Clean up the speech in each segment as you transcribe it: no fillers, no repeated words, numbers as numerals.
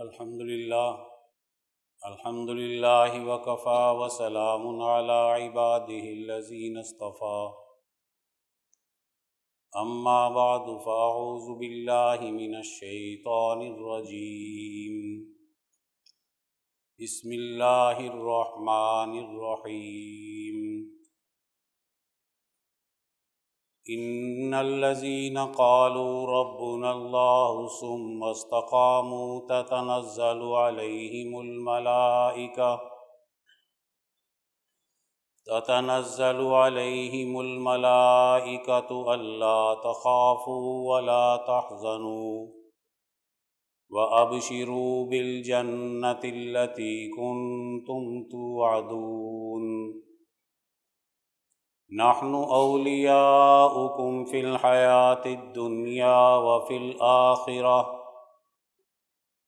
الحمد للہ وکفا وسلام علی عباده الذین اصطفى اما بعد فاعوذ باللہ من الشیطان الرجیم بسم اللہ الرحمن الرحیم ان الذين قالوا ربنا الله ثم استقاموا تتنزل عليهم الملائكة ألا تخافوا ولا تحزنوا وأبشروا بالجنة التي كنتم توعدون نحن أولياؤكم في الحياة الدنيا وفي الآخرة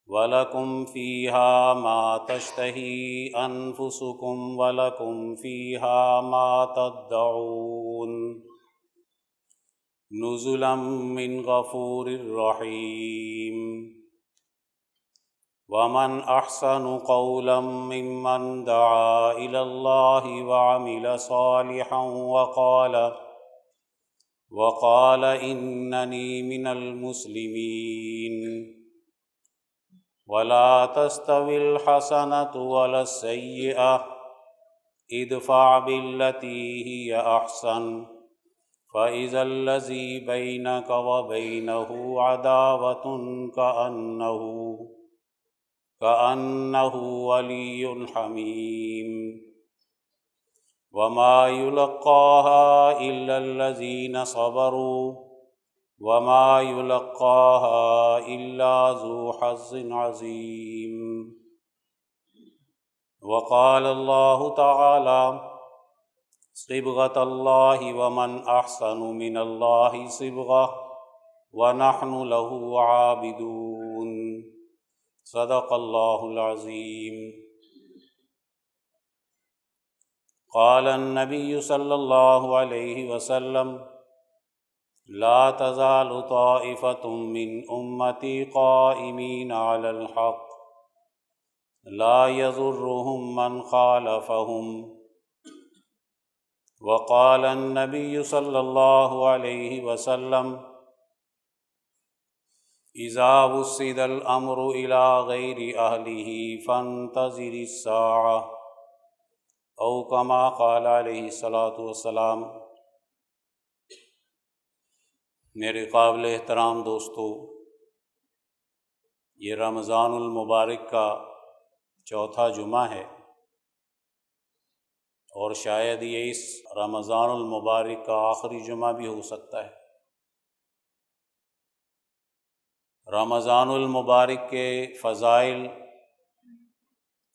وَلَكُمْ فِيهَا مَا تَشْتَهِي أَنفُسُكُمْ وَلَكُمْ فِيهَا مَا تَدَّعُونَ نُزُلًا مِّنْ غَفُورٍ رَّحِيمٍ وَمَنْ أَحْسَنُ قَوْلًا مِّمَّنْ دَعَا إِلَى اللَّهِ وَعَمِلَ صَالِحًا وَقَالَ إِنَّنِي مِنَ الْمُسْلِمِينَ وَلَا تَسْتَوِي الْحَسَنَةُ وَلَا السَّيِّئَةُ ادْفَعْ بِالَّتِي هِيَ أَحْسَنُ فَإِذَا الَّذِي بَيْنَكَ وَبَيْنَهُ عَدَاوَةٌ كَأَنَّهُ وَلِيٌّ حَمِيمٌ وَمَا يُلَقَّاهَا إِلَّا الَّذِينَ صَبَرُوا وَمَا يُلَقَّاهَا إِلَّا ذُو حَظٍّ عَظِيمٍ وقال الله تعالى صبغة الله ومن أحسن من الله صبغة ونحن له عابدون صدق الله العظيم قال النبي صلى الله عليه وسلم لا تزال طائفة من أمتي قائمين على الحق لا يضرهم من خالفهم وقال النبي صلى الله عليه وسلم إذا وسد الأمر إلى غير أهله فانتظر الساعة أو كما قال عليه الصلاة والسلام۔ میرے قابل احترام دوستو، یہ رمضان المبارک کا چوتھا جمعہ ہے اور شاید یہ اس رمضان المبارک کا آخری جمعہ بھی ہو سکتا ہے۔ رمضان المبارک کے فضائل،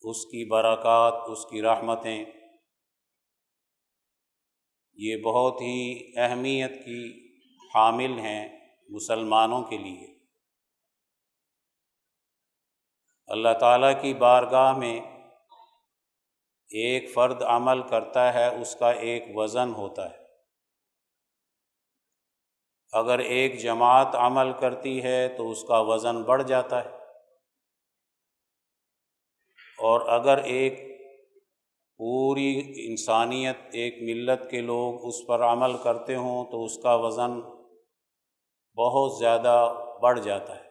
اس کی برکات، اس کی رحمتیں، یہ بہت ہی اہمیت کی حامل ہیں مسلمانوں کے لیے۔ اللہ تعالیٰ کی بارگاہ میں ایک فرد عمل کرتا ہے، اس کا ایک وزن ہوتا ہے۔ اگر ایک جماعت عمل کرتی ہے تو اس کا وزن بڑھ جاتا ہے، اور اگر ایک پوری انسانیت، ایک ملت کے لوگ اس پر عمل کرتے ہوں تو اس کا وزن بہت زیادہ بڑھ جاتا ہے۔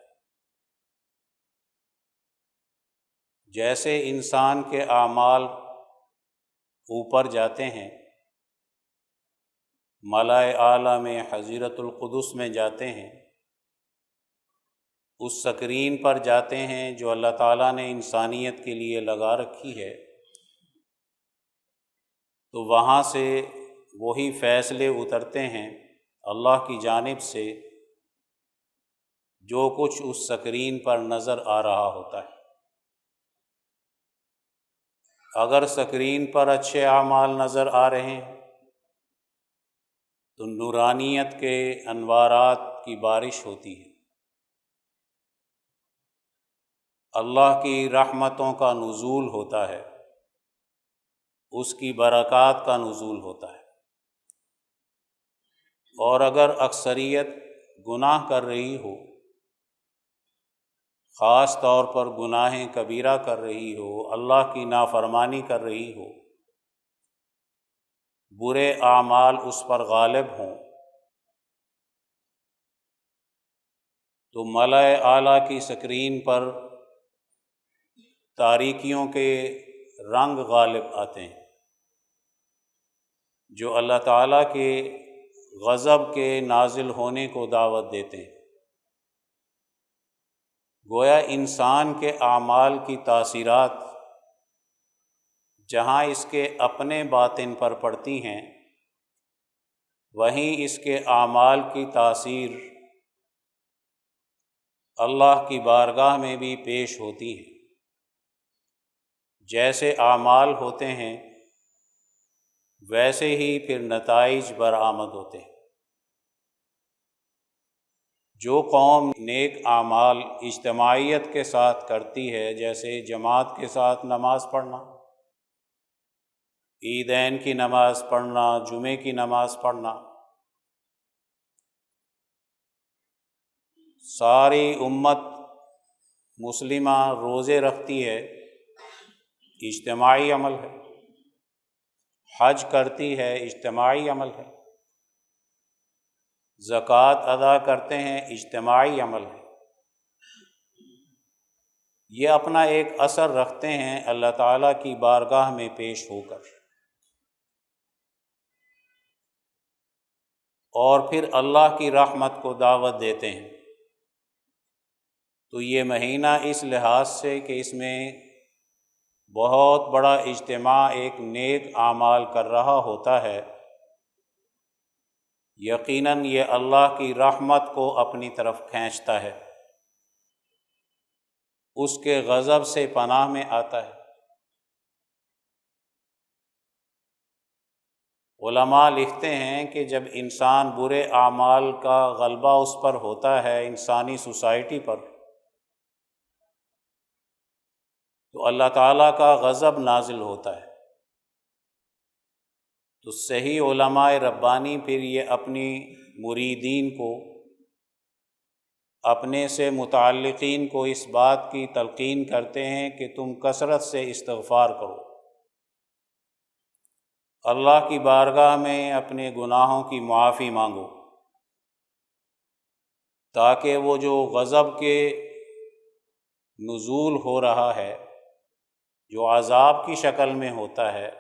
جیسے انسان کے اعمال اوپر جاتے ہیں، ملائے اعلیٰ میں، حضرت القدس میں جاتے ہیں، اس سکرین پر جاتے ہیں جو اللہ تعالیٰ نے انسانیت کے لیے لگا رکھی ہے، تو وہاں سے وہی فیصلے اترتے ہیں اللہ کی جانب سے جو کچھ اس سکرین پر نظر آ رہا ہوتا ہے۔ اگر سکرین پر اچھے اعمال نظر آ رہے ہیں تو نورانیت کے انوارات کی بارش ہوتی ہے، اللہ کی رحمتوں کا نزول ہوتا ہے، اس کی برکات کا نزول ہوتا ہے۔ اور اگر اکثریت گناہ کر رہی ہو، خاص طور پر گناہ کبیرہ کر رہی ہو، اللہ کی نافرمانی کر رہی ہو، برے اعمال اس پر غالب ہوں، تو ملأ اعلیٰ کی سکرین پر تاریکیوں کے رنگ غالب آتے ہیں، جو اللہ تعالیٰ کے غضب کے نازل ہونے کو دعوت دیتے ہیں۔ گویا انسان کے اعمال کی تاثیرات جہاں اس کے اپنے باطن پر پڑتی ہیں، وہیں اس کے اعمال کی تاثیر اللہ کی بارگاہ میں بھی پیش ہوتی ہے۔ جیسے اعمال ہوتے ہیں ویسے ہی پھر نتائج برآمد ہوتے ہیں۔ جو قوم نیک اعمال اجتماعیت کے ساتھ کرتی ہے، جیسے جماعت کے ساتھ نماز پڑھنا، عیدین کی نماز پڑھنا، جمعے کی نماز پڑھنا، ساری امت مسلمہ روزے رکھتی ہے، اجتماعی عمل ہے، حج کرتی ہے، اجتماعی عمل ہے، زکوٰۃ ادا کرتے ہیں، اجتماعی عمل ہے۔ یہ اپنا ایک اثر رکھتے ہیں اللہ تعالیٰ کی بارگاہ میں پیش ہو کر، اور پھر اللہ کی رحمت کو دعوت دیتے ہیں۔ تو یہ مہینہ اس لحاظ سے کہ اس میں بہت بڑا اجتماع ایک نیک اعمال کر رہا ہوتا ہے، یقیناً یہ اللہ کی رحمت کو اپنی طرف کھینچتا ہے، اس کے غضب سے پناہ میں آتا ہے۔ علماء لکھتے ہیں کہ جب انسان برے اعمال کا غلبہ اس پر ہوتا ہے، انسانی سوسائٹی پر، تو اللہ تعالیٰ کا غضب نازل ہوتا ہے۔ تو صحیح علماء ربانی پھر یہ اپنی مریدین کو، اپنے سے متعلقین کو اس بات کی تلقین کرتے ہیں کہ تم کثرت سے استغفار کرو، اللہ کی بارگاہ میں اپنے گناہوں کی معافی مانگو، تاکہ وہ جو غضب کے نزول ہو رہا ہے، جو عذاب کی شکل میں ہوتا ہے،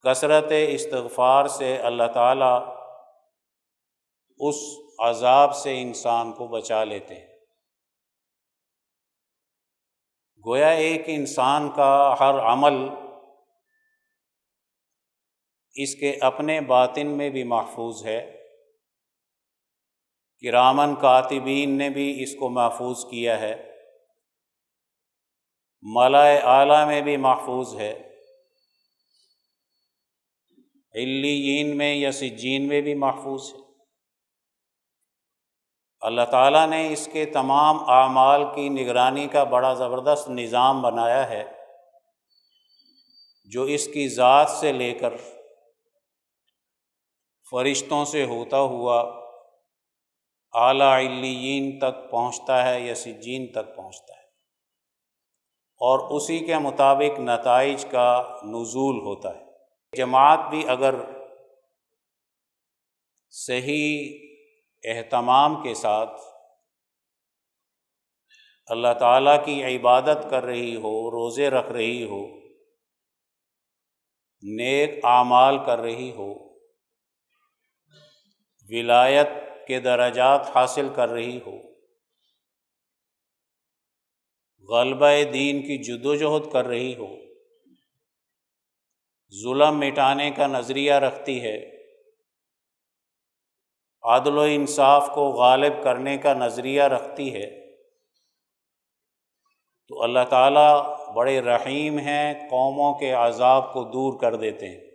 کثرت استغفار سے اللہ تعالیٰ اس عذاب سے انسان کو بچا لیتے ہیں۔ گویا ایک انسان کا ہر عمل اس کے اپنے باطن میں بھی محفوظ ہے، کراماً کاتبین نے بھی اس کو محفوظ کیا ہے، ملائے اعلیٰ میں بھی محفوظ ہے، علیین میں یا سجین میں بھی محفوظ ہے۔ اللہ تعالیٰ نے اس کے تمام اعمال کی نگرانی کا بڑا زبردست نظام بنایا ہے، جو اس کی ذات سے لے کر فرشتوں سے ہوتا ہوا اعلیٰ علیین تک پہنچتا ہے یا سجین تک پہنچتا ہے، اور اسی کے مطابق نتائج کا نزول ہوتا ہے۔ جماعت بھی اگر صحیح اہتمام کے ساتھ اللہ تعالیٰ کی عبادت کر رہی ہو، روزے رکھ رہی ہو، نیک اعمال کر رہی ہو، ولایت کے درجات حاصل کر رہی ہو، غلبہ دین کی جدوجہد کر رہی ہو، ظلم مٹانے کا نظریہ رکھتی ہے، عدل و انصاف کو غالب کرنے کا نظریہ رکھتی ہے، تو اللہ تعالیٰ بڑے رحیم ہیں، قوموں کے عذاب کو دور کر دیتے ہیں۔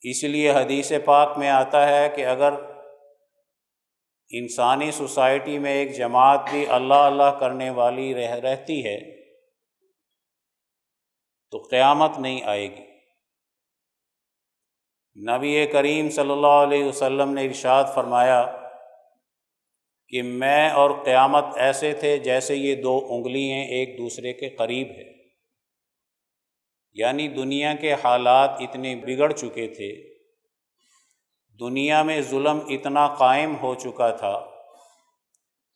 اس لیے حدیث پاک میں آتا ہے کہ اگر انسانی سوسائٹی میں ایک جماعت بھی اللہ اللہ کرنے والی رہتی ہے تو قیامت نہیں آئے گی۔ نبی کریم صلی اللہ علیہ وسلم نے ارشاد فرمایا کہ میں اور قیامت ایسے تھے جیسے یہ دو انگلیاں ایک دوسرے کے قریب ہے، یعنی دنیا کے حالات اتنے بگڑ چکے تھے، دنیا میں ظلم اتنا قائم ہو چکا تھا،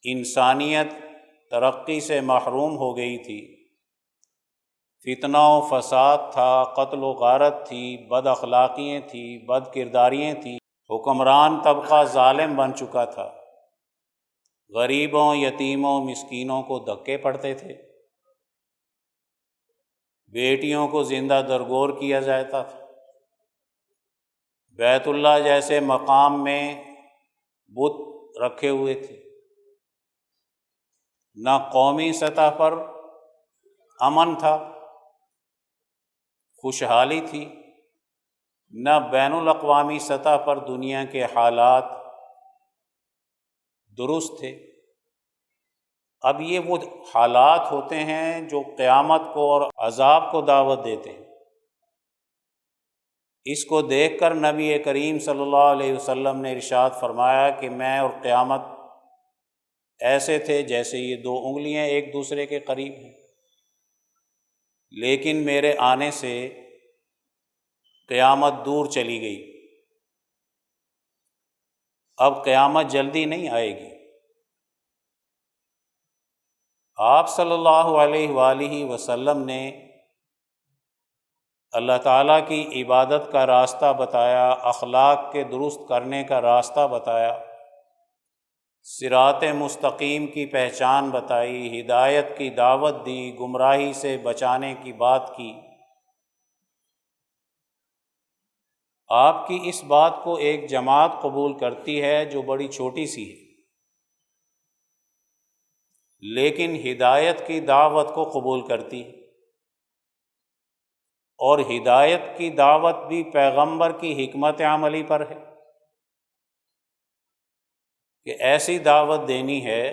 انسانیت ترقی سے محروم ہو گئی تھی، فتنہ و فساد تھا، قتل و غارت تھی، بد اخلاقیاں تھیں، بد کرداریاں تھیں، حکمران طبقہ ظالم بن چکا تھا، غریبوں، یتیموں، مسکینوں کو دھکے پڑتے تھے، بیٹیوں کو زندہ درگور کیا جاتا تھا، بیت اللہ جیسے مقام میں بت رکھے ہوئے تھے، نہ قومی سطح پر امن تھا، خوشحالی تھی، نہ بین الاقوامی سطح پر دنیا کے حالات درست تھے۔ اب یہ وہ حالات ہوتے ہیں جو قیامت کو اور عذاب کو دعوت دیتے ہیں۔ اس کو دیکھ کر نبی کریم صلی اللہ علیہ وسلم نے ارشاد فرمایا کہ میں اور قیامت ایسے تھے جیسے یہ دو انگلیاں ایک دوسرے کے قریب ہیں، لیکن میرے آنے سے قیامت دور چلی گئی، اب قیامت جلدی نہیں آئے گی۔ آپ صلی اللہ علیہ وآلہ وسلم نے اللہ تعالیٰ کی عبادت کا راستہ بتایا، اخلاق کے درست کرنے کا راستہ بتایا، صراط مستقیم کی پہچان بتائی، ہدایت کی دعوت دی، گمراہی سے بچانے کی بات کی۔ آپ کی اس بات کو ایک جماعت قبول کرتی ہے جو بڑی چھوٹی سی ہے، لیکن ہدایت کی دعوت کو قبول کرتی ہے، اور ہدایت کی دعوت بھی پیغمبر کی حکمت عملی پر ہے کہ ایسی دعوت دینی ہے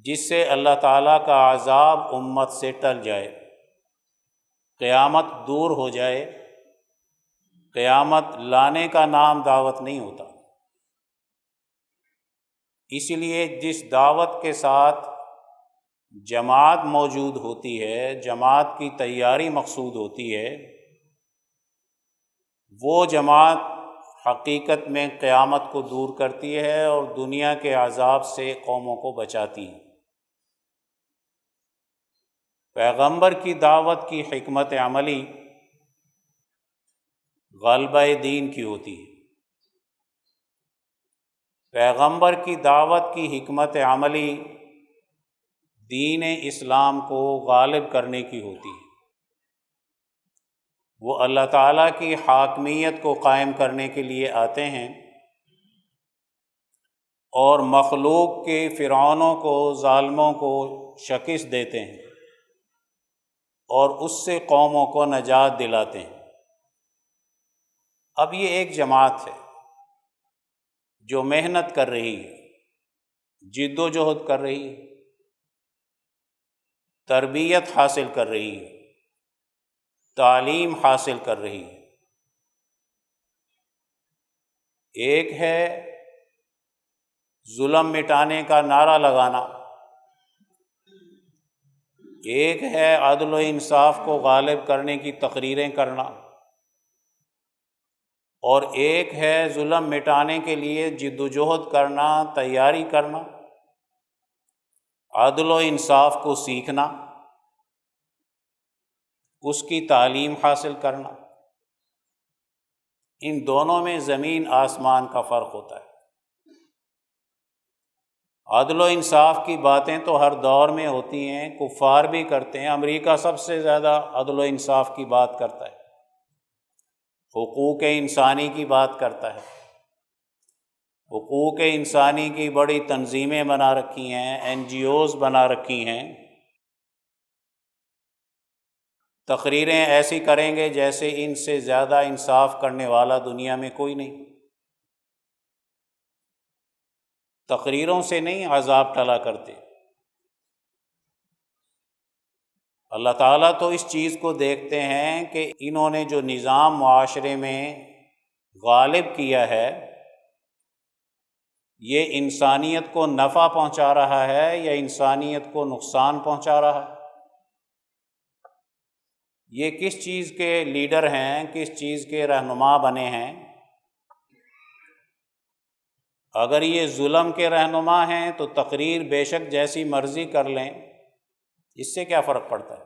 جس سے اللہ تعالیٰ کا عذاب امت سے ٹل جائے، قیامت دور ہو جائے۔ قیامت لانے کا نام دعوت نہیں ہوتا، اس لیے جس دعوت کے ساتھ جماعت موجود ہوتی ہے، جماعت کی تیاری مقصود ہوتی ہے، وہ جماعت حقیقت میں قیامت کو دور کرتی ہے اور دنیا کے عذاب سے قوموں کو بچاتی ہے۔ پیغمبر کی دعوت کی حکمت عملی غلبہ دین کی ہوتی ہے، پیغمبر کی دعوت کی حکمت عملی دین اسلام کو غالب کرنے کی ہوتی ہے، وہ اللہ تعالیٰ کی حاکمیت کو قائم کرنے کے لیے آتے ہیں اور مخلوق کے فرعونوں کو، ظالموں کو شکست دیتے ہیں اور اس سے قوموں کو نجات دلاتے ہیں۔ اب یہ ایک جماعت ہے جو محنت کر رہی ہے، جد و جہد کر رہی ہے، تربیت حاصل کر رہی ہے، تعلیم حاصل کر رہی ہے۔ ایک ہے ظلم مٹانے کا نعرہ لگانا، ایک ہے عدل و انصاف کو غالب کرنے کی تقریریں کرنا، اور ایک ہے ظلم مٹانے کے لیے جد و جہد کرنا، تیاری کرنا، عدل و انصاف کو سیکھنا، اس کی تعلیم حاصل کرنا۔ ان دونوں میں زمین آسمان کا فرق ہوتا ہے۔ عدل و انصاف کی باتیں تو ہر دور میں ہوتی ہیں، کفار بھی کرتے ہیں، امریکہ سب سے زیادہ عدل و انصاف کی بات کرتا ہے، حقوق انسانی کی بات کرتا ہے، حقوق انسانی کی بڑی تنظیمیں بنا رکھی ہیں، NGOs بنا رکھی ہیں، تقریریں ایسی کریں گے جیسے ان سے زیادہ انصاف کرنے والا دنیا میں کوئی نہیں۔ تقریروں سے نہیں عذاب ٹلا کرتے۔ اللہ تعالیٰ تو اس چیز کو دیکھتے ہیں کہ انہوں نے جو نظام معاشرے میں غالب کیا ہے، یہ انسانیت کو نفع پہنچا رہا ہے یا انسانیت کو نقصان پہنچا رہا ہے؟ یہ کس چیز کے لیڈر ہیں، کس چیز کے رہنما بنے ہیں؟ اگر یہ ظلم کے رہنما ہیں تو تقریر بے شک جیسی مرضی کر لیں، اس سے کیا فرق پڑتا ہے؟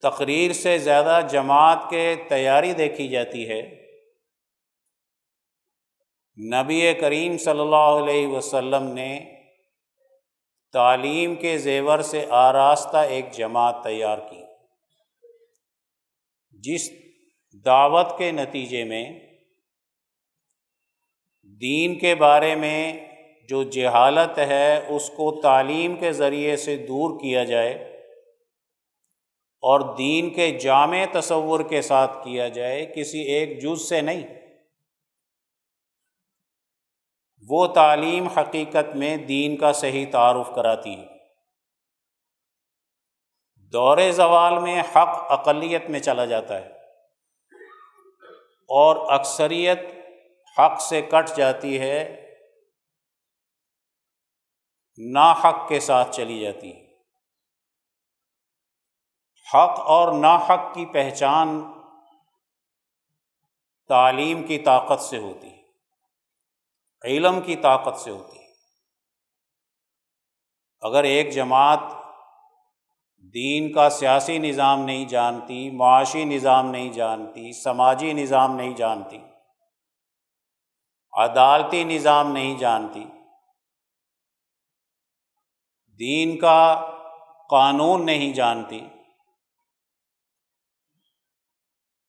تقریر سے زیادہ جماعت کے تیاری دیکھی جاتی ہے۔ نبی کریم صلی اللہ علیہ وسلم نے تعلیم کے زیور سے آراستہ ایک جماعت تیار کی، جس دعوت کے نتیجے میں دین کے بارے میں جو جہالت ہے اس کو تعلیم کے ذریعے سے دور کیا جائے اور دین کے جامع تصور کے ساتھ کیا جائے، کسی ایک جز سے نہیں۔ وہ تعلیم حقیقت میں دین کا صحیح تعارف کراتی ہے۔ دور زوال میں حق اقلیت میں چلا جاتا ہے اور اکثریت حق سے کٹ جاتی ہے، ناحق کے ساتھ چلی جاتی ہے۔ حق اور ناحق کی پہچان تعلیم کی طاقت سے ہوتی ہے، علم کی طاقت سے ہوتی ہے۔ اگر ایک جماعت دین کا سیاسی نظام نہیں جانتی، معاشی نظام نہیں جانتی، سماجی نظام نہیں جانتی، عدالتی نظام نہیں جانتی، دین کا قانون نہیں جانتی،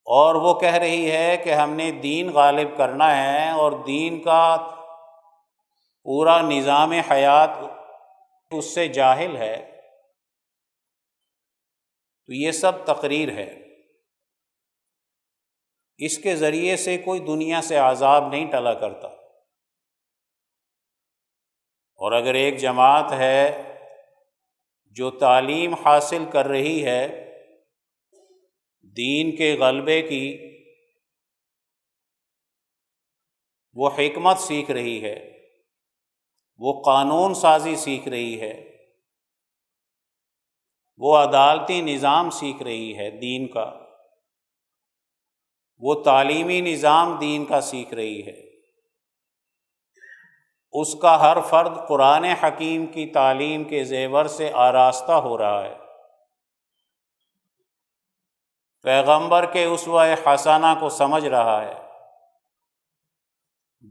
اور وہ کہہ رہی ہے کہ ہم نے دین غالب کرنا ہے اور دین کا پورا نظام حیات اس سے جاہل ہے، تو یہ سب تقریر ہے۔ اس کے ذریعے سے کوئی دنیا سے عذاب نہیں ٹلا کرتا۔ اور اگر ایک جماعت ہے جو تعلیم حاصل کر رہی ہے دین کے غلبے کی، وہ حکمت سیکھ رہی ہے، وہ قانون سازی سیکھ رہی ہے، وہ عدالتی نظام سیکھ رہی ہے دین کا، وہ تعلیمی نظام دین کا سیکھ رہی ہے، اس کا ہر فرد قرآن حکیم کی تعلیم کے زیور سے آراستہ ہو رہا ہے، پیغمبر کے اسوہ حسنہ کو سمجھ رہا ہے،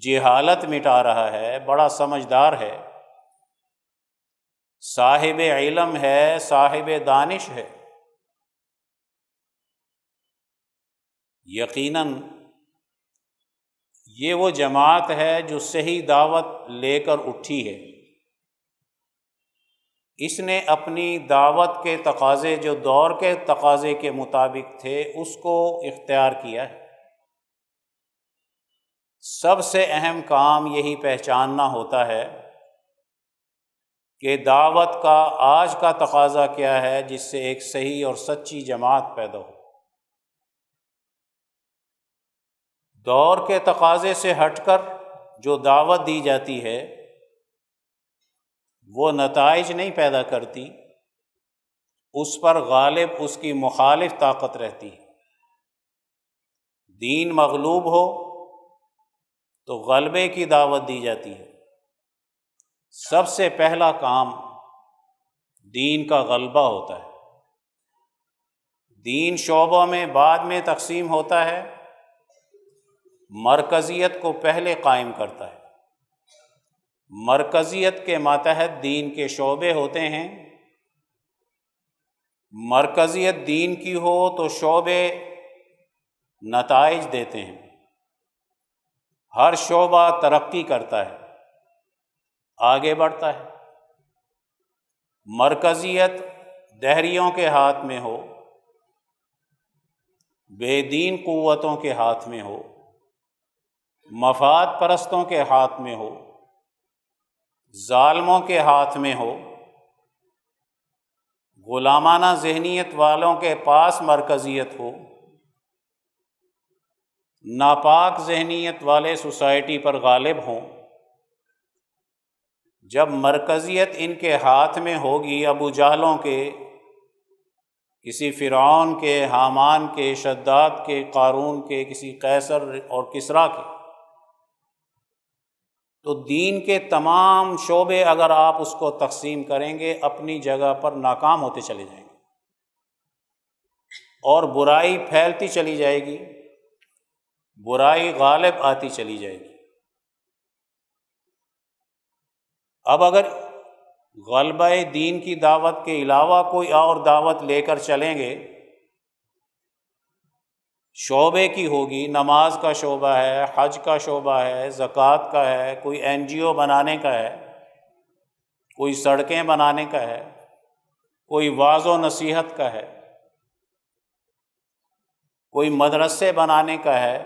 جہالت مٹا رہا ہے، بڑا سمجھدار ہے، صاحب علم ہے، صاحب دانش ہے۔ یقیناً یہ وہ جماعت ہے جو صحیح دعوت لے کر اٹھی ہے۔ اس نے اپنی دعوت کے تقاضے جو دور کے تقاضے کے مطابق تھے اس کو اختیار کیا ہے۔ سب سے اہم کام یہی پہچاننا ہوتا ہے کہ دعوت کا آج کا تقاضا کیا ہے، جس سے ایک صحیح اور سچی جماعت پیدا ہو۔ دور کے تقاضے سے ہٹ کر جو دعوت دی جاتی ہے وہ نتائج نہیں پیدا کرتی، اس پر غالب اس کی مخالف طاقت رہتی ہے۔ دین مغلوب ہو تو غلبے کی دعوت دی جاتی ہے۔ سب سے پہلا کام دین کا غلبہ ہوتا ہے۔ دین شعبوں میں بعد میں تقسیم ہوتا ہے، مرکزیت کو پہلے قائم کرتا ہے۔ مرکزیت کے ماتحت دین کے شعبے ہوتے ہیں۔ مرکزیت دین کی ہو تو شعبے نتائج دیتے ہیں، ہر شعبہ ترقی کرتا ہے، آگے بڑھتا ہے۔ مرکزیت دہریوں کے ہاتھ میں ہو، بے دین قوتوں کے ہاتھ میں ہو، مفاد پرستوں کے ہاتھ میں ہو، ظالموں کے ہاتھ میں ہو، غلامانہ ذہنیت والوں کے پاس مرکزیت ہو، ناپاک ذہنیت والے سوسائٹی پر غالب ہوں، جب مرکزیت ان کے ہاتھ میں ہوگی، ابو جہلوں کے، کسی فرعون کے، حامان کے، شداد کے، قارون کے، کسی قیصر اور کسریٰ کے، تو دین کے تمام شعبے اگر آپ اس کو تقسیم کریں گے اپنی جگہ پر ناکام ہوتے چلے جائیں گے، اور برائی پھیلتی چلی جائے گی، برائی غالب آتی چلی جائے گی۔ اب اگر غلبہ دین کی دعوت کے علاوہ کوئی اور دعوت لے کر چلیں گے، شعبے کی ہوگی، نماز کا شعبہ ہے، حج کا شعبہ ہے، زکوٰۃ کا ہے، کوئی NGO بنانے کا ہے، کوئی سڑکیں بنانے کا ہے، کوئی وعظ و نصیحت کا ہے، کوئی مدرسے بنانے کا ہے،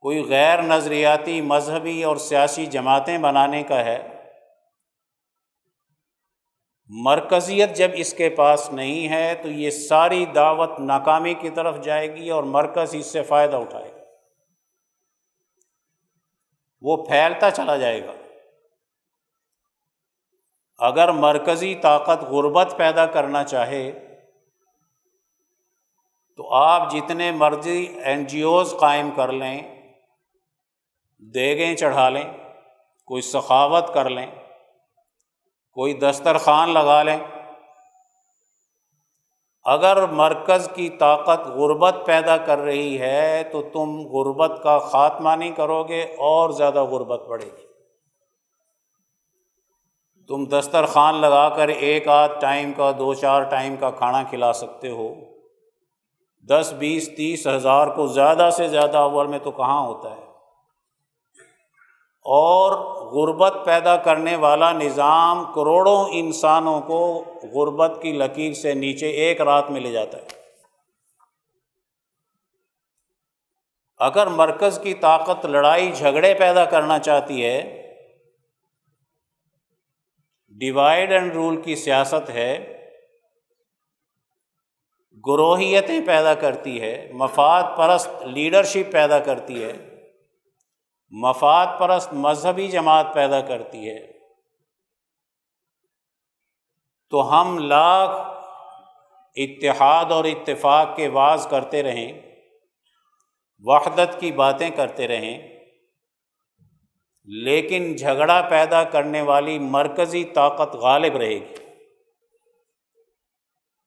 کوئی غیر نظریاتی مذہبی اور سیاسی جماعتیں بنانے کا ہے، مرکزیت جب اس کے پاس نہیں ہے تو یہ ساری دعوت ناکامی کی طرف جائے گی اور مرکز اس سے فائدہ اٹھائے گا، وہ پھیلتا چلا جائے گا۔ اگر مرکزی طاقت غربت پیدا کرنا چاہے تو آپ جتنے مرضی NGOs قائم کر لیں، دیگیں چڑھا لیں، کوئی سخاوت کر لیں، کوئی دسترخوان لگا لیں، اگر مرکز کی طاقت غربت پیدا کر رہی ہے تو تم غربت کا خاتمہ نہیں کرو گے، اور زیادہ غربت بڑھے گی۔ تم دسترخوان لگا کر ایک آدھ ٹائم کا، 2-4 ٹائم کا کھانا کھلا سکتے ہو، 10 20 30 ہزار کو زیادہ سے زیادہ اول میں تو کہاں ہوتا ہے، اور غربت پیدا کرنے والا نظام کروڑوں انسانوں کو غربت کی لکیر سے نیچے ایک رات میں لے جاتا ہے۔ اگر مرکز کی طاقت لڑائی جھگڑے پیدا کرنا چاہتی ہے، ڈیوائیڈ اینڈ رول کی سیاست ہے، گروہیتیں پیدا کرتی ہے، مفاد پرست لیڈرشپ پیدا کرتی ہے، مفاد پرست مذہبی جماعت پیدا کرتی ہے، تو ہم لاکھ اتحاد اور اتفاق کے وعظ کرتے رہیں، وحدت کی باتیں کرتے رہیں، لیکن جھگڑا پیدا کرنے والی مرکزی طاقت غالب رہے گی،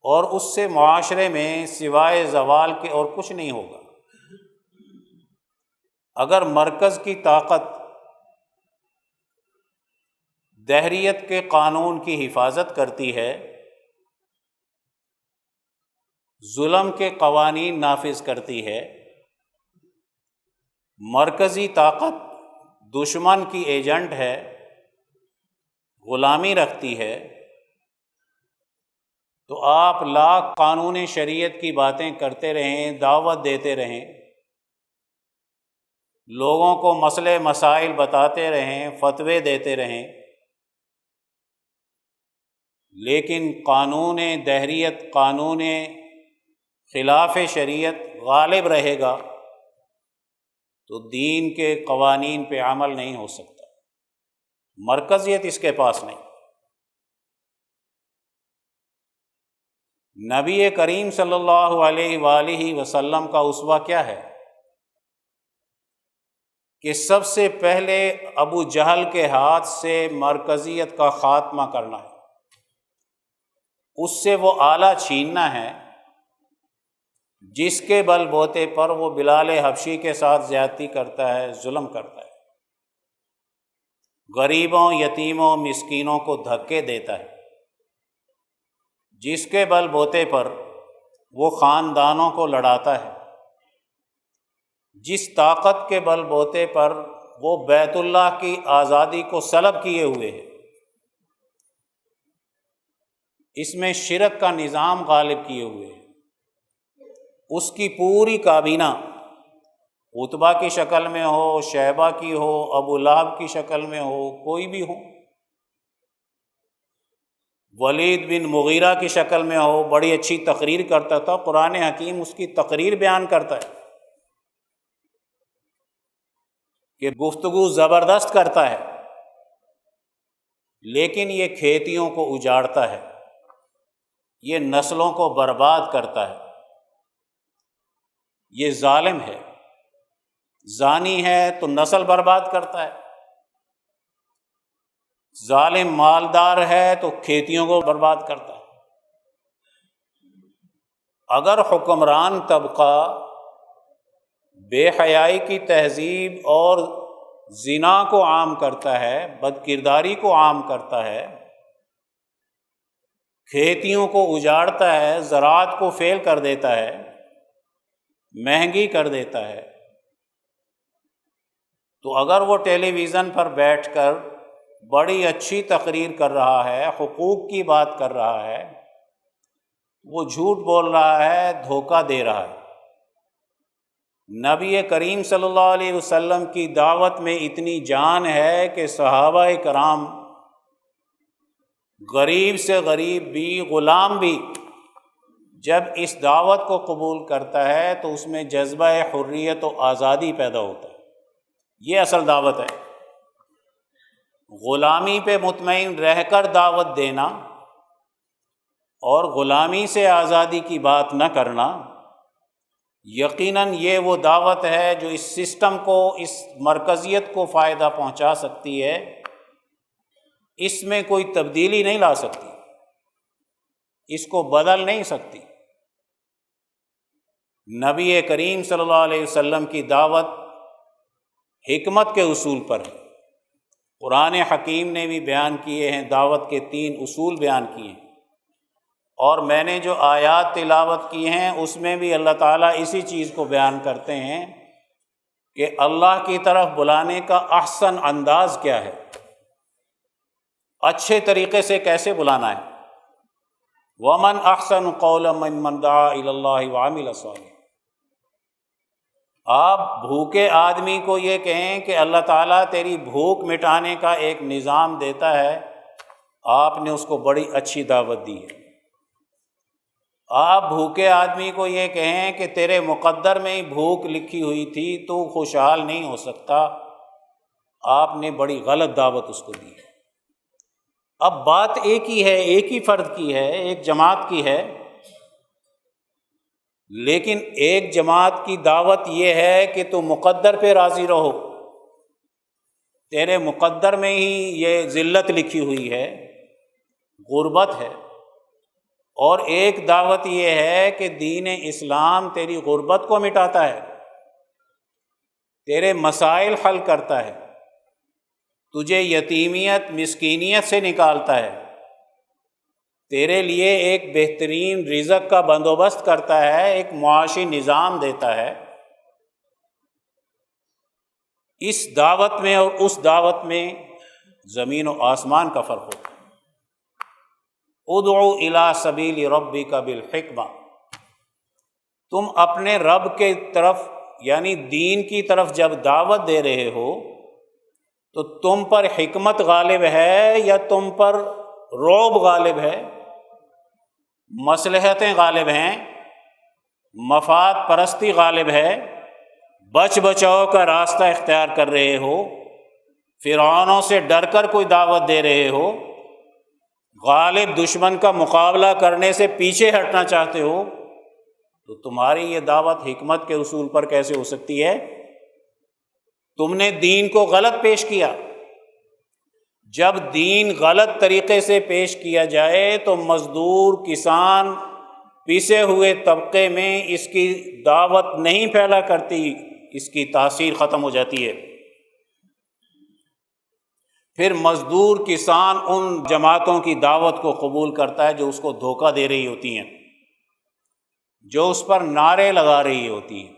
اور اس سے معاشرے میں سوائے زوال کے اور کچھ نہیں ہوگا۔ اگر مرکز کی طاقت دہریت کے قانون کی حفاظت کرتی ہے، ظلم کے قوانین نافذ کرتی ہے، مرکزی طاقت دشمن کی ایجنٹ ہے، غلامی رکھتی ہے، تو آپ لاکھ قانون شریعت کی باتیں کرتے رہیں، دعوت دیتے رہیں، لوگوں کو مسئلے مسائل بتاتے رہیں، فتوے دیتے رہیں، لیکن قانون دہریت، قانون خلاف شریعت غالب رہے گا تو دین کے قوانین پہ عمل نہیں ہو سکتا، مرکزیت اس کے پاس نہیں۔ نبی کریم صلی اللہ علیہ وآلہ وسلم کا اسوہ کیا ہے کہ سب سے پہلے ابو جہل کے ہاتھ سے مرکزیت کا خاتمہ کرنا ہے، اس سے وہ آلہ چھیننا ہے جس کے بل بوتے پر وہ بلال حبشی کے ساتھ زیادتی کرتا ہے، ظلم کرتا ہے، غریبوں، یتیموں، مسکینوں کو دھکے دیتا ہے، جس کے بل بوتے پر وہ خاندانوں کو لڑاتا ہے، جس طاقت کے بل بوتے پر وہ بیت اللہ کی آزادی کو سلب کیے ہوئے ہے، اس میں شرک کا نظام غالب کیے ہوئے ہے، اس کی پوری کابینہ عتبہ کی شکل میں ہو، شیبہ کی ہو، ابو لہب کی شکل میں ہو، کوئی بھی ہو، ولید بن مغیرہ کی شکل میں ہو، بڑی اچھی تقریر کرتا تھا، قرآن حکیم اس کی تقریر بیان کرتا ہے، کہ گفتگو زبردست کرتا ہے، لیکن یہ کھیتیوں کو اجاڑتا ہے، یہ نسلوں کو برباد کرتا ہے، یہ ظالم ہے، زانی ہے تو نسل برباد کرتا ہے، ظالم مالدار ہے تو کھیتیوں کو برباد کرتا ہے۔ اگر حکمران طبقہ بے حیائی کی تہذیب اور زنا کو عام کرتا ہے، بد کرداری کو عام کرتا ہے، کھیتیوں کو اجاڑتا ہے، زراعت کو فیل کر دیتا ہے، مہنگی کر دیتا ہے، تو اگر وہ ٹیلی ویژن پر بیٹھ کر بڑی اچھی تقریر کر رہا ہے، حقوق کی بات کر رہا ہے، وہ جھوٹ بول رہا ہے، دھوکہ دے رہا ہے۔ نبی کریم صلی اللہ علیہ وسلم کی دعوت میں اتنی جان ہے کہ صحابہ کرام غریب سے غریب بھی، غلام بھی جب اس دعوت کو قبول کرتا ہے تو اس میں جذبہ حریت و آزادی پیدا ہوتا ہے۔ یہ اصل دعوت ہے۔ غلامی پہ مطمئن رہ کر دعوت دینا اور غلامی سے آزادی کی بات نہ کرنا، یقیناً یہ وہ دعوت ہے جو اس سسٹم کو، اس مرکزیت کو فائدہ پہنچا سکتی ہے، اس میں کوئی تبدیلی نہیں لا سکتی، اس کو بدل نہیں سکتی۔ نبی کریم صلی اللہ علیہ وسلم کی دعوت حکمت کے اصول پر ہے۔ قرآن حکیم نے بھی بیان کیے ہیں، دعوت کے 3 اصول بیان کیے ہیں، اور میں نے جو آیات تلاوت کی ہیں اس میں بھی اللہ تعالیٰ اسی چیز کو بیان کرتے ہیں کہ اللہ کی طرف بلانے کا احسن انداز کیا ہے، اچھے طریقے سے کیسے بلانا ہے۔ وَمَنْ أَحْسَنُ قَوْلًا مِّمَّنْ دَعَا إِلَى اللَّهِ وَعَمِلَ صَالِحًا۔ آپ بھوکے آدمی کو یہ کہیں کہ اللہ تعالیٰ تیری بھوک مٹانے کا ایک نظام دیتا ہے، آپ نے اس کو بڑی اچھی دعوت دی ہے۔ آپ بھوکے آدمی کو یہ کہیں کہ تیرے مقدر میں ہی بھوک لکھی ہوئی تھی، تو خوشحال نہیں ہو سکتا، آپ نے بڑی غلط دعوت اس کو دی ہے۔ اب بات ایک ہی ہے، ایک ہی فرد کی ہے، ایک جماعت کی ہے، لیکن ایک جماعت کی دعوت یہ ہے کہ تو مقدر پہ راضی رہو، تیرے مقدر میں ہی یہ ذلت لکھی ہوئی ہے، غربت ہے۔ اور ایک دعوت یہ ہے کہ دین اسلام تیری غربت کو مٹاتا ہے، تیرے مسائل حل کرتا ہے، تجھے یتیمیت، مسکینیت سے نکالتا ہے، تیرے لیے ایک بہترین رزق کا بندوبست کرتا ہے، ایک معاشی نظام دیتا ہے۔ اس دعوت میں اور اس دعوت میں زمین و آسمان کا فرق ہوتا ہے۔ ادعو الی سبیل ربک بالحکمہ، تم اپنے رب کے طرف یعنی دین کی طرف جب دعوت دے رہے ہو تو تم پر حکمت غالب ہے یا تم پر رعب غالب ہے، مصلحتیں غالب ہیں، مفاد پرستی غالب ہے، بچ بچاؤ کا راستہ اختیار کر رہے ہو، فرعونوں سے ڈر کر کوئی دعوت دے رہے ہو، غالب دشمن کا مقابلہ کرنے سے پیچھے ہٹنا چاہتے ہو، تو تمہاری یہ دعوت حکمت کے اصول پر کیسے ہو سکتی ہے؟ تم نے دین کو غلط پیش کیا۔ جب دین غلط طریقے سے پیش کیا جائے تو مزدور، کسان، پیسے ہوئے طبقے میں اس کی دعوت نہیں پھیلا کرتی، اس کی تاثیر ختم ہو جاتی ہے۔ پھر مزدور، کسان ان جماعتوں کی دعوت کو قبول کرتا ہے جو اس کو دھوکہ دے رہی ہوتی ہیں، جو اس پر نعرے لگا رہی ہوتی ہیں،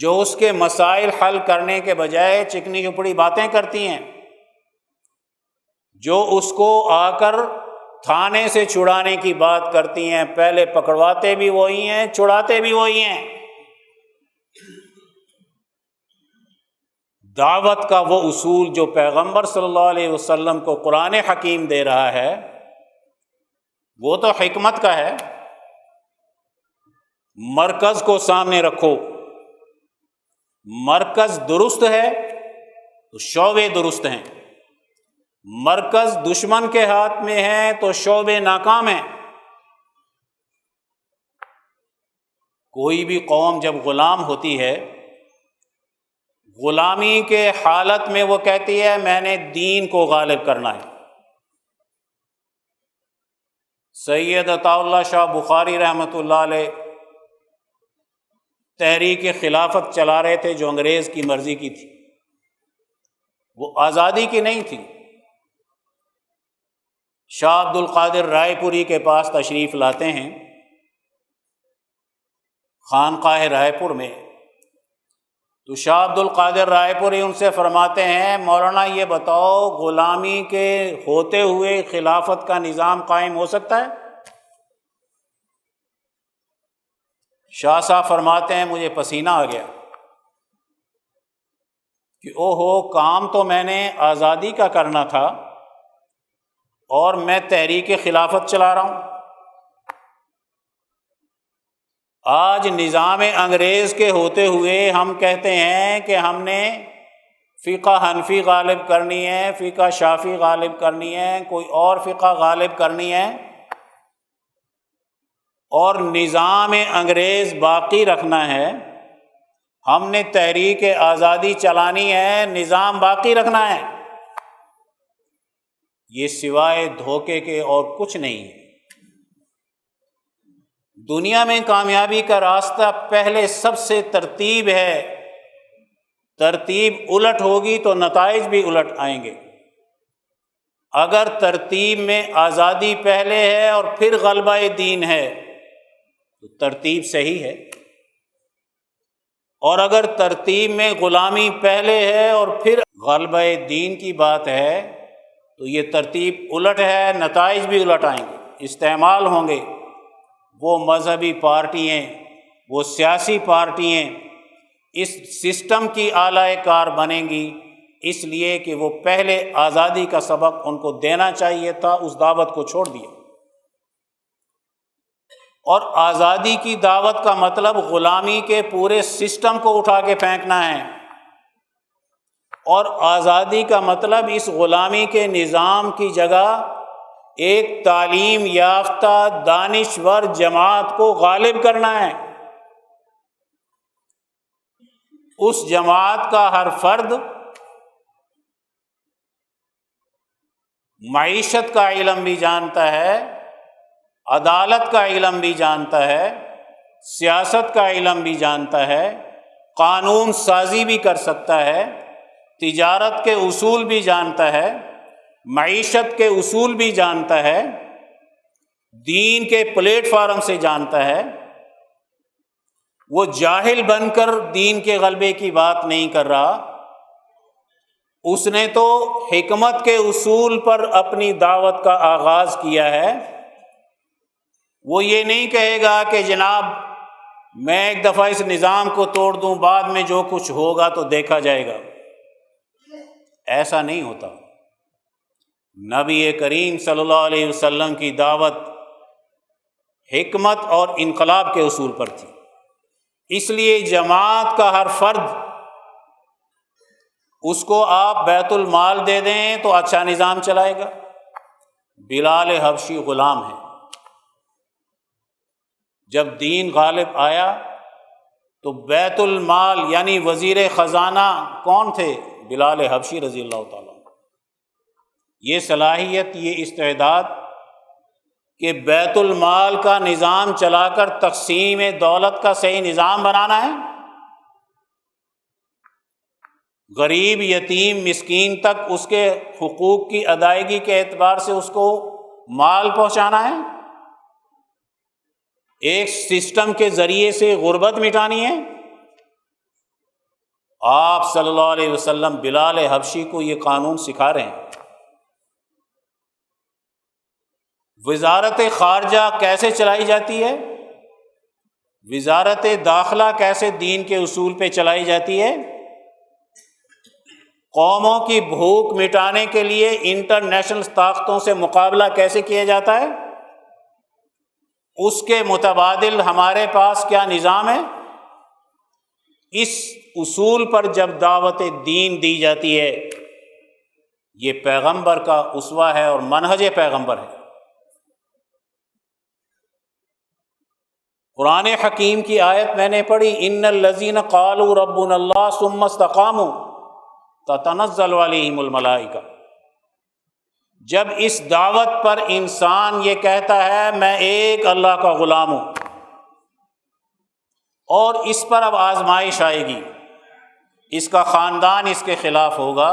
جو اس کے مسائل حل کرنے کے بجائے چکنی چپڑی باتیں کرتی ہیں، جو اس کو آ کر تھانے سے چھڑانے کی بات کرتی ہیں، پہلے پکڑواتے بھی وہی ہیں، چھڑاتے بھی وہی ہیں۔ دعوت کا وہ اصول جو پیغمبر صلی اللہ علیہ وسلم کو قرآن حکیم دے رہا ہے وہ تو حکمت کا ہے۔ مرکز کو سامنے رکھو، مرکز درست ہے تو شعبے درست ہیں، مرکز دشمن کے ہاتھ میں ہے تو شعبے ناکام ہیں۔ کوئی بھی قوم جب غلام ہوتی ہے، غلامی کے حالت میں وہ کہتی ہے میں نے دین کو غالب کرنا ہے۔ سید عطا اللہ شاہ بخاری رحمۃ اللہ علیہ تحریک خلافت چلا رہے تھے جو انگریز کی مرضی کی تھی، وہ آزادی کی نہیں تھی۔ شاہ عبد القادر رائے پوری کے پاس تشریف لاتے ہیں خانقاہ رائے پور میں، تو شاہ عبد القادر رائے پوری ان سے فرماتے ہیں مولانا یہ بتاؤ غلامی کے ہوتے ہوئے خلافت کا نظام قائم ہو سکتا ہے؟ شاہ صاحب فرماتے ہیں مجھے پسینہ آ گیا کہ او ہو، کام تو میں نے آزادی کا کرنا تھا اور میں تحریک خلافت چلا رہا ہوں۔ آج نظام انگریز کے ہوتے ہوئے ہم کہتے ہیں کہ ہم نے فقہ حنفی غالب کرنی ہے، فقہ شافعی غالب کرنی ہے، کوئی اور فقہ غالب کرنی ہے، اور نظام انگریز باقی رکھنا ہے۔ ہم نے تحریک آزادی چلانی ہے، نظام باقی رکھنا ہے۔ یہ سوائے دھوکے کے اور کچھ نہیں ہے۔ دنیا میں کامیابی کا راستہ پہلے سب سے ترتیب ہے، ترتیب الٹ ہوگی تو نتائج بھی الٹ آئیں گے۔ اگر ترتیب میں آزادی پہلے ہے اور پھر غلبہ دین ہے تو ترتیب صحیح ہے، اور اگر ترتیب میں غلامی پہلے ہے اور پھر غلبہ دین کی بات ہے تو یہ ترتیب الٹ ہے، نتائج بھی الٹ آئیں گے۔ استعمال ہوں گے وہ مذہبی پارٹیاں، وہ سیاسی پارٹیاں اس سسٹم کی اعلی کار بنیں گی، اس لیے کہ وہ پہلے آزادی کا سبق ان کو دینا چاہیے تھا، اس دعوت کو چھوڑ دیا۔ اور آزادی کی دعوت کا مطلب غلامی کے پورے سسٹم کو اٹھا کے پھینکنا ہے، اور آزادی کا مطلب اس غلامی کے نظام کی جگہ ایک تعلیم یافتہ دانشور جماعت کو غالب کرنا ہے۔ اس جماعت کا ہر فرد معیشت کا علم بھی جانتا ہے، عدالت کا علم بھی جانتا ہے، سیاست کا علم بھی جانتا ہے، قانون سازی بھی کر سکتا ہے، تجارت کے اصول بھی جانتا ہے، معیشت کے اصول بھی جانتا ہے، دین کے پلیٹ فارم سے جانتا ہے۔ وہ جاہل بن کر دین کے غلبے کی بات نہیں کر رہا، اس نے تو حکمت کے اصول پر اپنی دعوت کا آغاز کیا ہے۔ وہ یہ نہیں کہے گا کہ جناب میں ایک دفعہ اس نظام کو توڑ دوں، بعد میں جو کچھ ہوگا تو دیکھا جائے گا۔ ایسا نہیں ہوتا۔ نبی کریم صلی اللہ علیہ وسلم کی دعوت حکمت اور انقلاب کے اصول پر تھی، اس لیے جماعت کا ہر فرد، اس کو آپ بیت المال دے دیں تو اچھا نظام چلائے گا۔ بلال حبشی غلام ہے، جب دین غالب آیا تو بیت المال یعنی وزیر خزانہ کون تھے؟ بلال حبشی رضی اللہ تعالیٰ۔ یہ صلاحیت، یہ استعداد کہ بیت المال کا نظام چلا کر تقسیم دولت کا صحیح نظام بنانا ہے، غریب یتیم مسکین تک اس کے حقوق کی ادائیگی کے اعتبار سے اس کو مال پہنچانا ہے، ایک سسٹم کے ذریعے سے غربت مٹانی ہے۔ آپ صلی اللہ علیہ وسلم بلال حبشی کو یہ قانون سکھا رہے ہیں۔ وزارت خارجہ کیسے چلائی جاتی ہے، وزارت داخلہ کیسے دین کے اصول پہ چلائی جاتی ہے، قوموں کی بھوک مٹانے کے لیے انٹرنیشنل طاقتوں سے مقابلہ کیسے کیا جاتا ہے، اس کے متبادل ہمارے پاس کیا نظام ہے، اس اصول پر جب دعوت دین دی جاتی ہے، یہ پیغمبر کا اسوہ ہے اور منہج پیغمبر ہے۔ قرآن حکیم کی آیت میں نے پڑھی، ان الذین قالوا ربنا اللہ ثم استقاموا تتنزل علیہم الملائکہ۔ جب اس دعوت پر انسان یہ کہتا ہے میں ایک اللہ کا غلام ہوں، اور اس پر اب آزمائش آئے گی، اس کا خاندان اس کے خلاف ہوگا،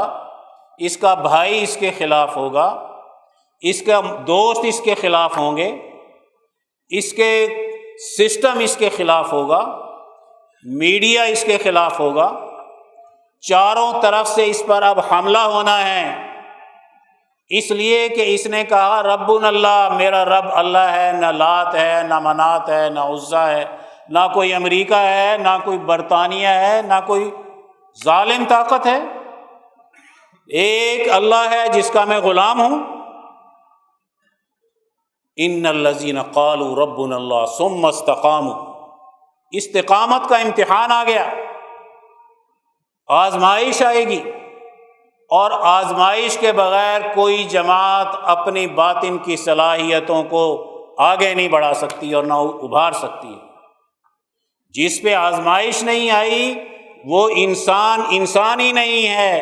اس کا بھائی اس کے خلاف ہوگا، اس کا دوست اس کے خلاف ہوں گے، اس کے سسٹم اس کے خلاف ہوگا، میڈیا اس کے خلاف ہوگا، چاروں طرف سے اس پر اب حملہ ہونا ہے، اس لیے کہ اس نے کہا ربنا اللہ، میرا رب اللہ ہے، نہ لات ہے، نہ منات ہے، نہ عزا ہے، نہ کوئی امریکہ ہے، نہ کوئی برطانیہ ہے، نہ کوئی ظالم طاقت ہے، ایک اللہ ہے جس کا میں غلام ہوں۔ ان الذین قالوا ربنا اللہ ثم استقاموا، استقامت کا امتحان آ گیا، آزمائش آئے گی، اور آزمائش کے بغیر کوئی جماعت اپنی باطن کی صلاحیتوں کو آگے نہیں بڑھا سکتی اور نہ ابھار سکتی ہے۔ جس پہ آزمائش نہیں آئی وہ انسان ہی نہیں ہے،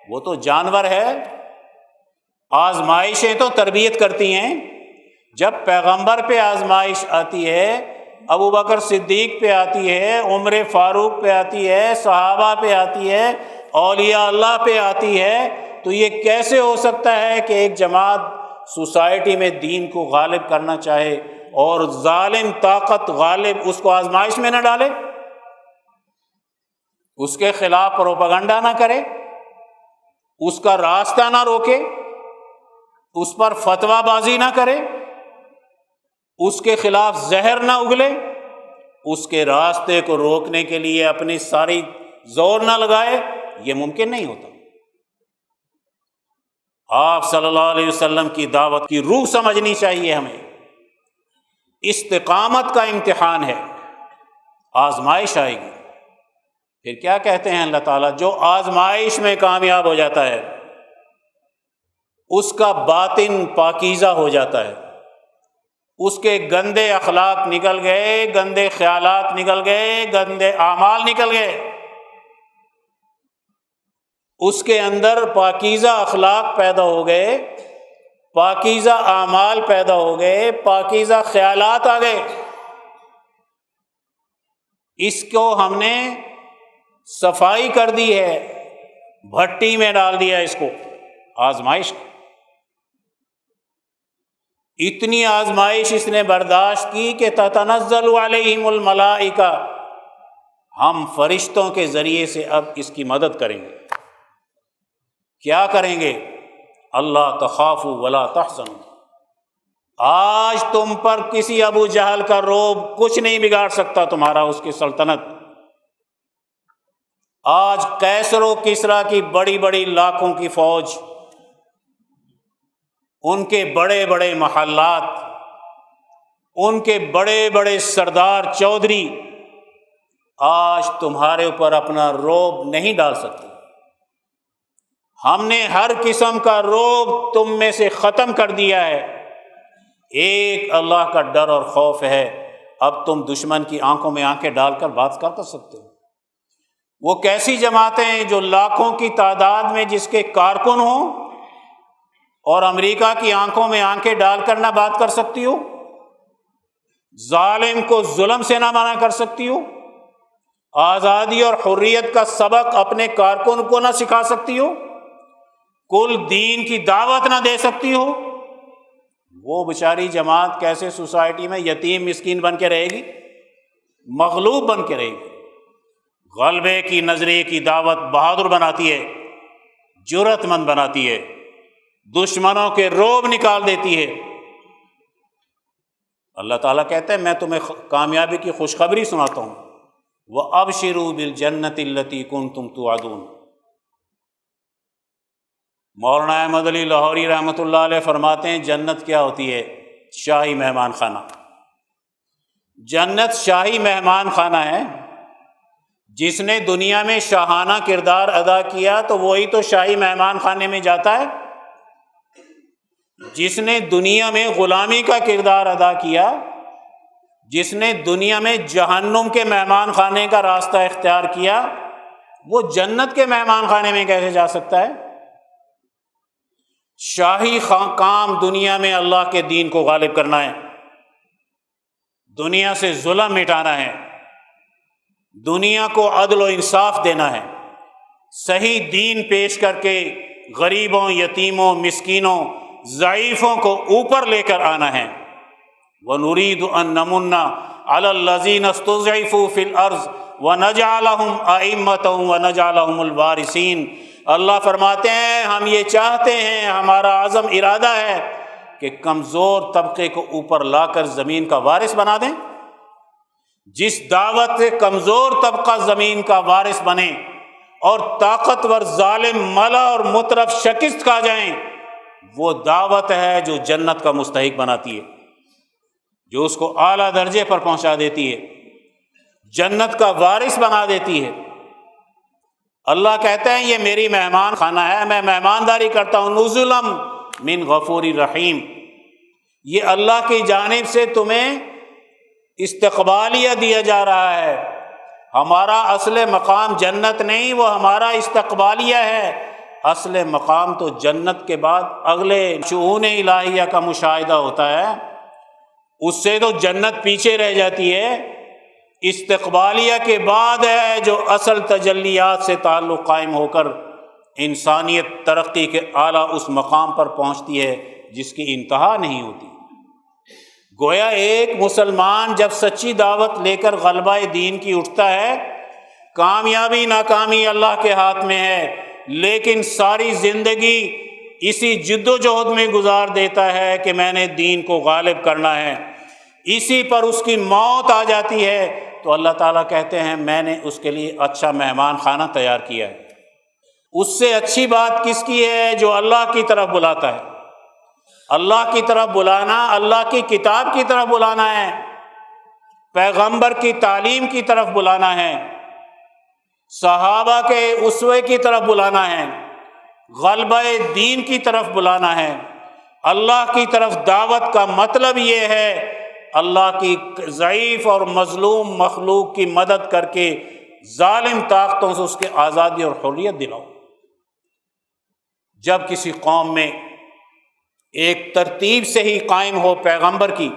وہ تو جانور ہے۔ آزمائشیں تو تربیت کرتی ہیں، جب پیغمبر پہ آزمائش آتی ہے، ابو بکر صدیق پہ آتی ہے، عمر فاروق پہ آتی ہے، صحابہ پہ آتی ہے، اولیاء اللہ پہ آتی ہے، تو یہ کیسے ہو سکتا ہے کہ ایک جماعت سوسائٹی میں دین کو غالب کرنا چاہے اور ظالم طاقت غالب اس کو آزمائش میں نہ ڈالے، اس کے خلاف پروپیگنڈا نہ کرے، اس کا راستہ نہ روکے، اس پر فتویٰ بازی نہ کرے، اس کے خلاف زہر نہ اگلے، اس کے راستے کو روکنے کے لیے اپنی ساری زور نہ لگائے، یہ ممکن نہیں ہوتا۔ آپ صلی اللہ علیہ وسلم کی دعوت کی روح سمجھنی چاہیے ہمیں۔ استقامت کا امتحان ہے، آزمائش آئے گی۔ پھر کیا کہتے ہیں اللہ تعالیٰ، جو آزمائش میں کامیاب ہو جاتا ہے اس کا باطن پاکیزہ ہو جاتا ہے، اس کے گندے اخلاق نکل گئے، گندے خیالات نکل گئے، گندے اعمال نکل گئے، اس کے اندر پاکیزہ اخلاق پیدا ہو گئے، پاکیزہ اعمال پیدا ہو گئے، پاکیزہ خیالات آ گئے۔ اس کو ہم نے صفائی کر دی ہے، بھٹی میں ڈال دیا اس کو، آزمائش۔ اتنی آزمائش اس نے برداشت کی کہ تتنزل علیہم الملائکہ، ہم فرشتوں کے ذریعے سے اب اس کی مدد کریں گے۔ کیا کریں گے؟ اللہ تخافوا ولا تحزنوا، آج تم پر کسی ابو جہل کا رعب کچھ نہیں بگاڑ سکتا تمہارا، اس کی سلطنت۔ آج قیصر و کسریٰ کی بڑی بڑی لاکھوں کی فوج، ان کے بڑے بڑے محلات، ان کے بڑے بڑے سردار چودھری آج تمہارے اوپر اپنا رعب نہیں ڈال سکتے۔ ہم نے ہر قسم کا رعب تم میں سے ختم کر دیا ہے، ایک اللہ کا ڈر اور خوف ہے۔ اب تم دشمن کی آنکھوں میں آنکھیں ڈال کر بات کر سکتے ہو۔ وہ کیسی جماعتیں ہیں جو لاکھوں کی تعداد میں جس کے کارکن ہوں اور امریکہ کی آنکھوں میں آنکھیں ڈال کر نہ بات کر سکتی ہو، ظالم کو ظلم سے نہ منع کر سکتی ہو، آزادی اور حریت کا سبق اپنے کارکن کو نہ سکھا سکتی ہو، کل دین کی دعوت نہ دے سکتی ہو، وہ بیچاری جماعت کیسے سوسائٹی میں یتیم مسکین بن کے رہے گی، مغلوب بن کے رہے گی۔ غلبے کی نظریے کی دعوت بہادر بناتی ہے، جرأت مند بناتی ہے، دشمنوں کے رعب نکال دیتی ہے۔ اللہ تعالیٰ کہتے ہیں میں تمہیں کامیابی کی خوشخبری سناتا ہوں، وَأَبْشِرُوا بِالْجَنَّةِ الَّتِي كُنْتُمْ تُوعَدُونَ۔ مولانا احمد علی لاہوری رحمۃ اللہ علیہ فرماتے ہیں جنت کیا ہوتی ہے؟ شاہی مہمان خانہ۔ جنت شاہی مہمان خانہ ہے جس نے دنیا میں شاہانہ کردار ادا کیا تو وہی تو شاہی مہمان خانے میں جاتا ہے، جس نے دنیا میں غلامی کا کردار ادا کیا، جس نے دنیا میں جہنم کے مہمان خانے کا راستہ اختیار کیا، وہ جنت کے مہمان خانے میں کیسے جا سکتا ہے؟ شاہی کام دنیا میں اللہ کے دین کو غالب کرنا ہے، دنیا سے ظلم مٹانا ہے، دنیا کو عدل و انصاف دینا ہے، صحیح دین پیش کر کے غریبوں، یتیموں، مسکینوں، ضعیفوں کو اوپر لے کر آنا ہے۔ وَنُرِيدُ أَن نَّمُنَّ عَلَى الَّذِينَ اسْتُضْعِفُوا فِي الْأَرْضِ وَنَجْعَلَهُمْ أَئِمَّةً وَنَجْعَلَهُمُ الْوَارِثِينَ۔ اللہ فرماتے ہیں ہم یہ چاہتے ہیں، ہمارا عزم ارادہ ہے کہ کمزور طبقے کو اوپر لا کر زمین کا وارث بنا دیں۔ جس دعوت سے کمزور طبقہ زمین کا وارث بنے اور طاقتور ظالم ملا اور مترف شکست کھا جائیں، وہ دعوت ہے جو جنت کا مستحق بناتی ہے، جو اس کو اعلیٰ درجے پر پہنچا دیتی ہے، جنت کا وارث بنا دیتی ہے۔ اللہ کہتے ہیں یہ میری مہمان خانہ ہے، میں مہمانداری کرتا ہوں، نزلا من غفور رحیم۔ یہ اللہ کی جانب سے تمہیں استقبالیہ دیا جا رہا ہے۔ ہمارا اصل مقام جنت نہیں، وہ ہمارا استقبالیہ ہے۔ اصل مقام تو جنت کے بعد اگلے شؤون الہیہ کا مشاہدہ ہوتا ہے، اس سے تو جنت پیچھے رہ جاتی ہے۔ استقبالیہ کے بعد ہے جو اصل تجلیات سے تعلق قائم ہو کر انسانیت ترقی کے اعلیٰ اس مقام پر پہنچتی ہے جس کی انتہا نہیں ہوتی۔ گویا ایک مسلمان جب سچی دعوت لے کر غلبہ دین کی اٹھتا ہے، کامیابی ناکامی اللہ کے ہاتھ میں ہے، لیکن ساری زندگی اسی جد و جہد میں گزار دیتا ہے کہ میں نے دین کو غالب کرنا ہے، اسی پر اس کی موت آ جاتی ہے، تو اللہ تعالیٰ کہتے ہیں میں نے اس کے لیے اچھا مہمان خانہ تیار کیا ہے۔ اس سے اچھی بات کس کی ہے؟ جو اللہ کی طرف بلاتا ہے۔ اللہ کی طرف بلانا، اللہ کی کتاب کی طرف بلانا ہے، پیغمبر کی تعلیم کی طرف بلانا ہے، صحابہ کے اسوے کی طرف بلانا ہے، غلبہ دین کی طرف بلانا ہے۔ اللہ کی طرف دعوت کا مطلب یہ ہے اللہ کی ضعیف اور مظلوم مخلوق کی مدد کر کے ظالم طاقتوں سے اس کے آزادی اور حریت دلاؤ۔ جب کسی قوم میں ایک ترتیب سے ہی قائم ہو پیغمبر کی،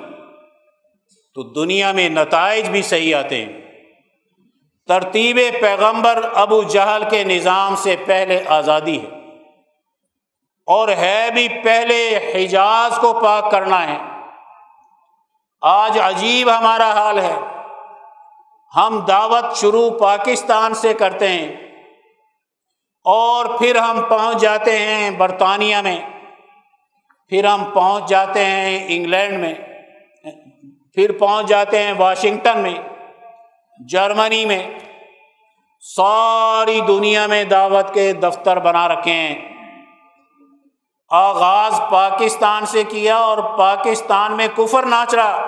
تو دنیا میں نتائج بھی صحیح آتے ہیں۔ ترتیب پیغمبر ابو جہل کے نظام سے پہلے آزادی ہے، اور ہے بھی پہلے حجاز کو پاک کرنا ہے۔ آج عجیب ہمارا حال ہے، ہم دعوت شروع پاکستان سے کرتے ہیں اور پھر ہم پہنچ جاتے ہیں برطانیہ میں، پھر ہم پہنچ جاتے ہیں انگلینڈ میں، پھر پہنچ جاتے ہیں واشنگٹن میں، جرمنی میں، ساری دنیا میں دعوت کے دفتر بنا رکھے ہیں۔ آغاز پاکستان سے کیا اور پاکستان میں کفر ناچ رہا،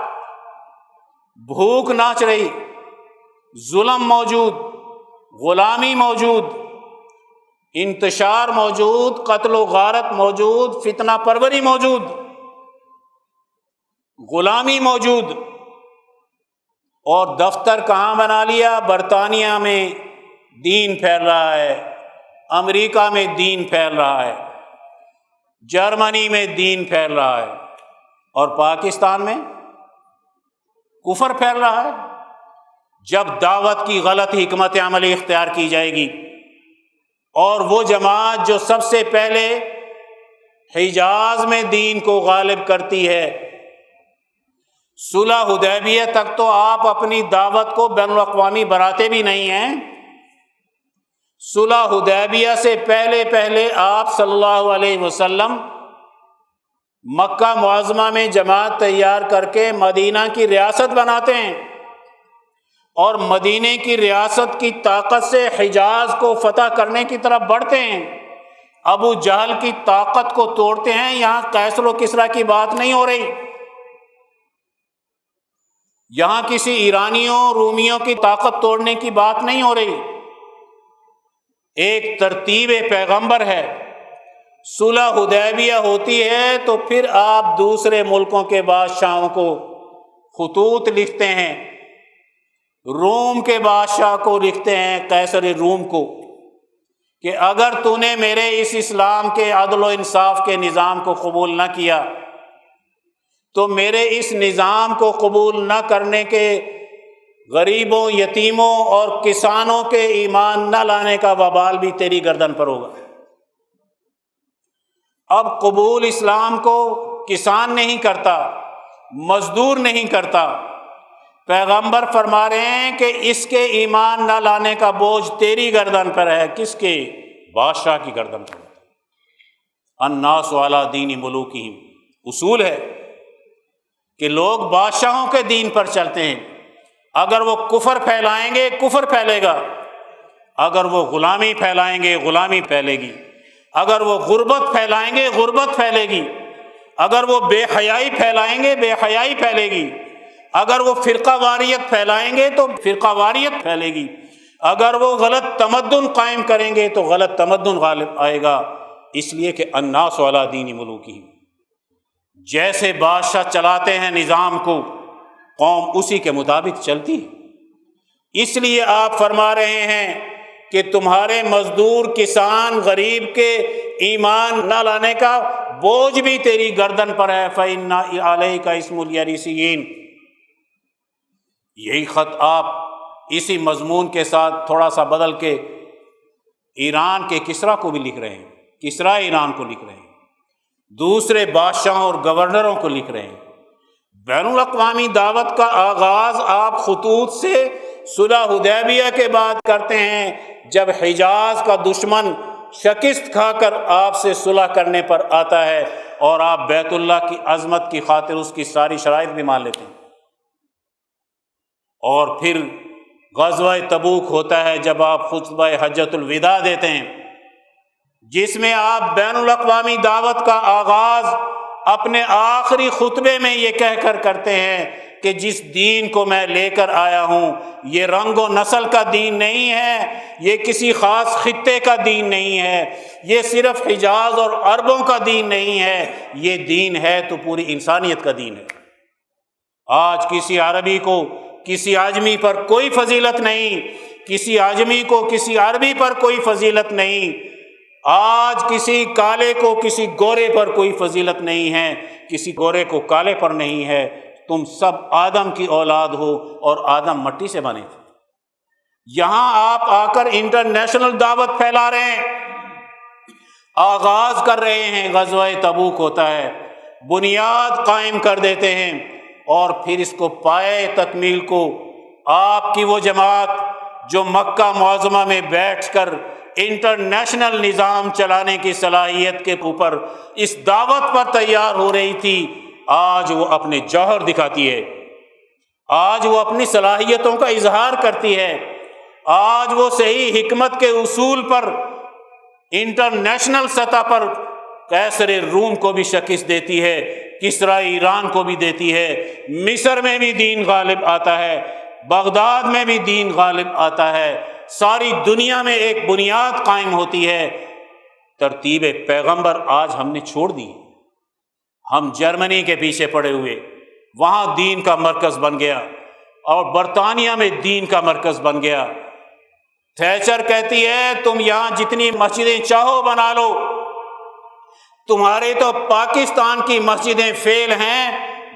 بھوک ناچ رہی، ظلم موجود، غلامی موجود، انتشار موجود، قتل و غارت موجود، فتنہ پروری موجود، غلامی موجود، اور دفتر کہاں بنا لیا؟ برطانیہ میں دین پھیل رہا ہے، امریکہ میں دین پھیل رہا ہے، جرمنی میں دین پھیل رہا ہے، اور پاکستان میں کفر پھیل رہا ہے۔ جب دعوت کی غلط حکمت عملی اختیار کی جائے گی اور وہ جماعت جو سب سے پہلے حجاز میں دین کو غالب کرتی ہے، صلح حدیبیہ تک تو آپ اپنی دعوت کو بین الاقوامی براتے بھی نہیں ہیں۔ صلح حدیبیہ سے پہلے آپ صلی اللہ علیہ وسلم مکہ معظمہ میں جماعت تیار کر کے مدینہ کی ریاست بناتے ہیں، اور مدینے کی ریاست کی طاقت سے حجاز کو فتح کرنے کی طرف بڑھتے ہیں، ابو جہل کی طاقت کو توڑتے ہیں۔ یہاں قیصر و کسریٰ کی بات نہیں ہو رہی، یہاں کسی ایرانیوں رومیوں کی طاقت توڑنے کی بات نہیں ہو رہی، ایک ترتیب پیغمبر ہے۔ صلح حدیبیہ ہوتی ہے تو پھر آپ دوسرے ملکوں کے بادشاہوں کو خطوط لکھتے ہیں، روم کے بادشاہ کو لکھتے ہیں، قیصر روم کو، کہ اگر تو نے میرے اس اسلام کے عدل و انصاف کے نظام کو قبول نہ کیا تو میرے اس نظام کو قبول نہ کرنے کے غریبوں، یتیموں اور کسانوں کے ایمان نہ لانے کا وبال بھی تیری گردن پر ہوگا۔ اب قبول اسلام کو کسان نہیں کرتا، مزدور نہیں کرتا، پیغمبر فرما رہے ہیں کہ اس کے ایمان نہ لانے کا بوجھ تیری گردن پر ہے۔ کس کے؟ بادشاہ کی گردن پر۔ الناس علی دین ملوکہم، اصول ہے کہ لوگ بادشاہوں کے دین پر چلتے ہیں، اگر وہ کفر پھیلائیں گے کفر پھیلے گا، اگر وہ غلامی پھیلائیں گے غلامی پھیلے گی، اگر وہ غربت پھیلائیں گے غربت پھیلے گی، اگر وہ بے حیائی پھیلائیں گے بے حیائی پھیلے گی، اگر وہ فرقہ واریت پھیلائیں گے تو فرقہ واریت پھیلے گی، اگر وہ غلط تمدن قائم کریں گے تو غلط تمدن غالب آئے گا۔ اس لیے کہ الناس علی دین ملوکہم، جیسے بادشاہ چلاتے ہیں نظام کو، قوم اسی کے مطابق چلتی ہے۔ اس لیے آپ فرما رہے ہیں کہ تمہارے مزدور، کسان، غریب کے ایمان نہ لانے کا بوجھ بھی تیری گردن پر ہے۔ فَإِنَّ عَلَيْكَ اسْمُ الْيَرِثِيِّينَ۔ یہی خط آپ اسی مضمون کے ساتھ تھوڑا سا بدل کے ایران کے کسریٰ کو بھی لکھ رہے ہیں، کسریٰ ایران کو لکھ رہے ہیں، دوسرے بادشاہوں اور گورنروں کو لکھ رہے ہیں۔ بین الاقوامی دعوت کا آغاز آپ خطوط سے صلح حدیبیہ کے بعد کرتے ہیں، جب حجاز کا دشمن شکست کھا کر آپ سے صلح کرنے پر آتا ہے اور آپ بیت اللہ کی عظمت کی خاطر اس کی ساری شرائط بھی مان لیتے ہیں۔ اور پھر غزوہ تبوک ہوتا ہے جب آپ خطبہ حجۃ الوداع دیتے ہیں، جس میں آپ بین الاقوامی دعوت کا آغاز اپنے آخری خطبے میں یہ کہہ کر کرتے ہیں کہ جس دین کو میں لے کر آیا ہوں یہ رنگ و نسل کا دین نہیں ہے، یہ کسی خاص خطے کا دین نہیں ہے، یہ صرف حجاز اور عربوں کا دین نہیں ہے، یہ دین ہے تو پوری انسانیت کا دین ہے۔ آج کسی عربی کو کسی عجمی پر کوئی فضیلت نہیں، کسی عجمی کو کسی عربی پر کوئی فضیلت نہیں، آج کسی کالے کو کسی گورے پر کوئی فضیلت نہیں ہے، کسی گورے کو کالے پر نہیں ہے۔ تم سب آدم کی اولاد ہو اور آدم مٹی سے بنے تھے۔ یہاں آپ آ کر انٹرنیشنل دعوت پھیلا رہے ہیں، آغاز کر رہے ہیں، غزوہ تبوک ہوتا ہے، بنیاد قائم کر دیتے ہیں، اور پھر اس کو پائے تکمیل کو آپ کی وہ جماعت جو مکہ معظمہ میں بیٹھ کر انٹرنیشنل نظام چلانے کی صلاحیت کے اوپر اس دعوت پر تیار ہو رہی تھی، آج وہ اپنے جوہر دکھاتی ہے، آج وہ اپنی صلاحیتوں کا اظہار کرتی ہے، آج وہ صحیح حکمت کے اصول پر انٹرنیشنل سطح پر قیصر روم کو بھی شکست دیتی ہے، کسریٰ ایران کو بھی دیتی ہے، مصر میں بھی دین غالب آتا ہے، بغداد میں بھی دین غالب آتا ہے، ساری دنیا میں ایک بنیاد قائم ہوتی ہے۔ ترتیب پیغمبر آج ہم نے چھوڑ دی، ہم جرمنی کے پیچھے پڑے ہوئے، وہاں دین کا مرکز بن گیا، اور برطانیہ میں دین کا مرکز بن گیا۔ تھیچر کہتی ہے تم یہاں جتنی مسجدیں چاہو بنا لو، تمہارے تو پاکستان کی مسجدیں فیل ہیں،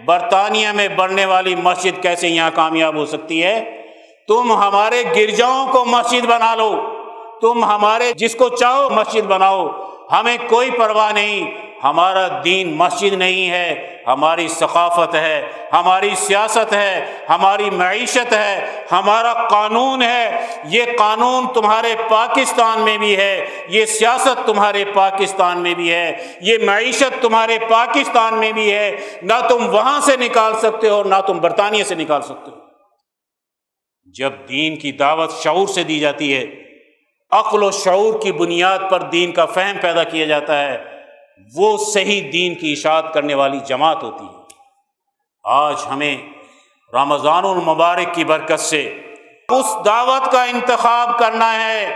برطانیہ میں بننے والی مسجد کیسے یہاں کامیاب ہو سکتی ہے؟ تم ہمارے گرجاؤں کو مسجد بنا لو، تم ہمارے جس کو چاہو مسجد بناؤ، ہمیں کوئی پرواہ نہیں، ہمارا دین مسجد نہیں ہے، ہماری ثقافت ہے، ہماری سیاست ہے، ہماری معیشت ہے، ہمارا قانون ہے۔ یہ قانون تمہارے پاکستان میں بھی ہے، یہ سیاست تمہارے پاکستان میں بھی ہے، یہ معیشت تمہارے پاکستان میں بھی ہے، نہ تم وہاں سے نکال سکتے ہو نہ تم برطانیہ سے نکال سکتے ہو۔ جب دین کی دعوت شعور سے دی جاتی ہے، عقل و شعور کی بنیاد پر دین کا فہم پیدا کیا جاتا ہے، وہ صحیح دین کی اشاعت کرنے والی جماعت ہوتی ہے۔ آج ہمیں رمضان المبارک کی برکت سے اس دعوت کا انتخاب کرنا ہے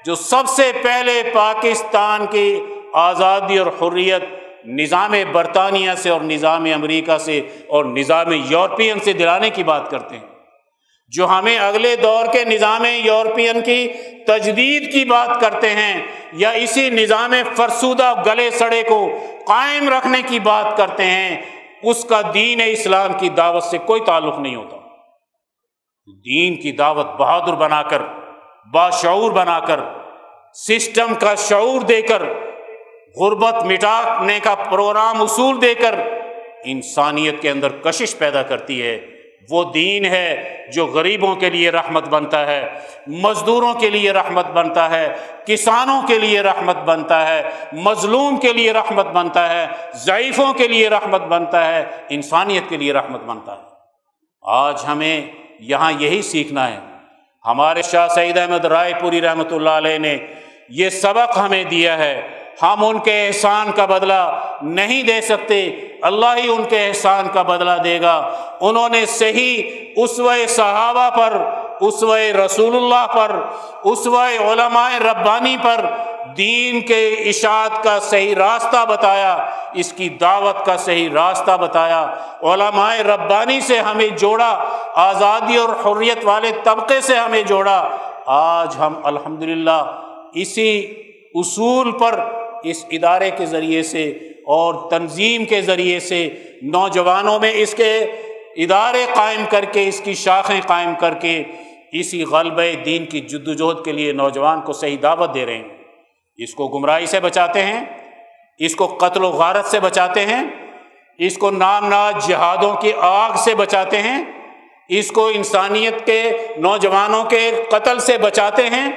جو سب سے پہلے پاکستان کی آزادی اور حریت نظام برطانیہ سے اور نظام امریکہ سے اور نظام یورپین سے دلانے کی بات کرتے ہیں، جو ہمیں اگلے دور کے نظام یورپین کی تجدید کی بات کرتے ہیں، یا اسی نظام فرسودہ گلے سڑے کو قائم رکھنے کی بات کرتے ہیں، اس کا دین اسلام کی دعوت سے کوئی تعلق نہیں ہوتا۔ دین کی دعوت بہادر بنا کر، باشعور بنا کر، سسٹم کا شعور دے کر، غربت مٹانے کا پروگرام اصول دے کر انسانیت کے اندر کشش پیدا کرتی ہے۔ وہ دین ہے جو غریبوں کے لیے رحمت بنتا ہے، مزدوروں کے لیے رحمت بنتا ہے، کسانوں کے لیے رحمت بنتا ہے، مظلوم کے لیے رحمت بنتا ہے، ضعیفوں کے لیے رحمت بنتا ہے، انسانیت کے لیے رحمت بنتا ہے۔ آج ہمیں یہاں یہی سیکھنا ہے۔ ہمارے شاہ سعید احمد رائے پوری رحمۃ اللہ علیہ نے یہ سبق ہمیں دیا ہے۔ ہم ان کے احسان کا بدلہ نہیں دے سکتے، اللہ ہی ان کے احسان کا بدلہ دے گا۔ انہوں نے صحیح اسوہ صحابہ پر، اسوہ رسول اللہ پر، اسوہ علماء ربانی پر دین کے اشاعت کا صحیح راستہ بتایا، اس کی دعوت کا صحیح راستہ بتایا، علماء ربانی سے ہمیں جوڑا، آزادی اور حریت والے طبقے سے ہمیں جوڑا۔ آج ہم الحمدللہ اسی اصول پر اس ادارے کے ذریعے سے اور تنظیم کے ذریعے سے نوجوانوں میں اس کے ادارے قائم کر کے، اس کی شاخیں قائم کر کے اسی غلبہ دین کی جدوجہد کے لیے نوجوان کو صحیح دعوت دے رہے ہیں۔ اس کو گمراہی سے بچاتے ہیں، اس کو قتل و غارت سے بچاتے ہیں، اس کو نام نہاد جہادوں کی آگ سے بچاتے ہیں، اس کو انسانیت کے نوجوانوں کے قتل سے بچاتے ہیں،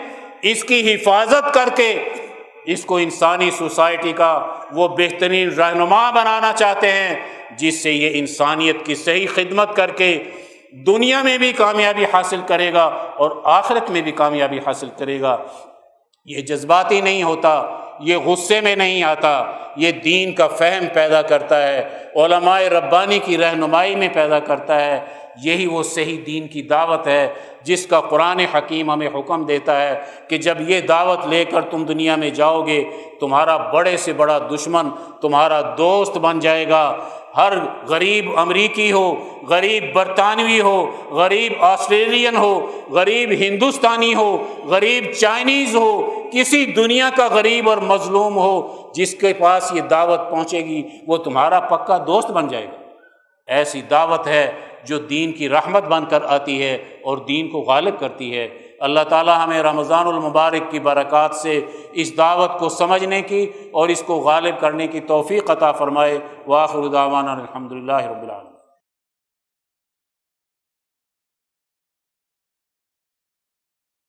اس کی حفاظت کر کے اس کو انسانی سوسائٹی کا وہ بہترین رہنما بنانا چاہتے ہیں جس سے یہ انسانیت کی صحیح خدمت کر کے دنیا میں بھی کامیابی حاصل کرے گا اور آخرت میں بھی کامیابی حاصل کرے گا۔ یہ جذباتی نہیں ہوتا، یہ غصے میں نہیں آتا، یہ دین کا فہم پیدا کرتا ہے، علماء ربانی کی رہنمائی میں پیدا کرتا ہے۔ یہی وہ صحیح دین کی دعوت ہے جس کا قرآن حکیم ہمیں حکم دیتا ہے کہ جب یہ دعوت لے کر تم دنیا میں جاؤ گے، تمہارا بڑے سے بڑا دشمن تمہارا دوست بن جائے گا۔ ہر غریب امریکی ہو، غریب برطانوی ہو، غریب آسٹریلین ہو، غریب ہندوستانی ہو، غریب چائنیز ہو، کسی دنیا کا غریب اور مظلوم ہو، جس کے پاس یہ دعوت پہنچے گی وہ تمہارا پکا دوست بن جائے گا۔ ایسی دعوت ہے جو دین کی رحمت بن کر آتی ہے اور دین کو غالب کرتی ہے۔ اللہ تعالی ہمیں رمضان المبارک کی برکات سے اس دعوت کو سمجھنے کی اور اس کو غالب کرنے کی توفیق عطا فرمائے۔ وآخر دعوانا الحمدللہ رب العالمین۔